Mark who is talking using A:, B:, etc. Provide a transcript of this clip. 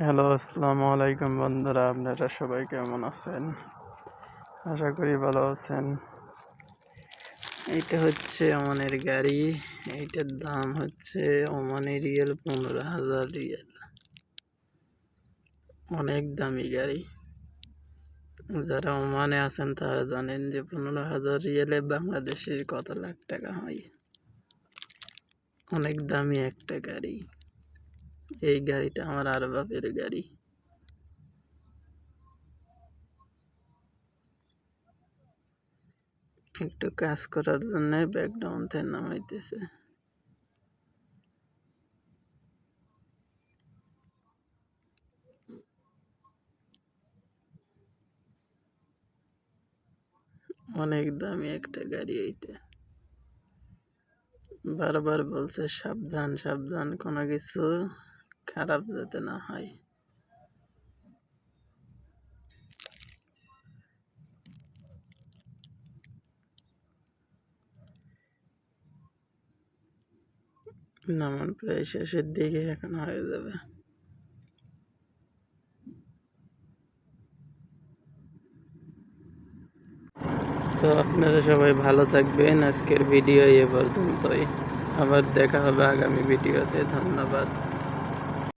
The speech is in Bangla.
A: হ্যালো, আসসালামু আলাইকুম বন্ধুরা, আপনারা সবাই কেমন আছেন? আশা করি ভালো আছেন। এইটা হচ্ছে ওমানের গাড়ি। এইটার দাম হচ্ছে ওমানি রিয়াল 15,000 রিয়াল। অনেক দামি গাড়ি। যারা ওমানে আছেন তারা জানেন যে 15,000 রিয়ালে বাংলাদেশের কত লাখ টাকা হয়। অনেক দামি একটা গাড়ি। এই গাড়িটা আমার আরবাবের গাড়ি। একটু কাজ করার জন্য ব্যাকগ্রাউন্ড থেকে নামাইতেছে। অনেক দামি একটা গাড়ি এইটা। বারবার বলছে সাবধান সাবধান, কোনো কিছু খারাপ যাতে না হয়। নামান প্রায় শেষের দিকে, এখন হয়ে যাবে। তো আপনারা সবাই ভালো থাকবেন। আজকের ভিডিও এ পর্যন্তই। আবার দেখা হবে আগামী ভিডিওতে। ধন্যবাদ।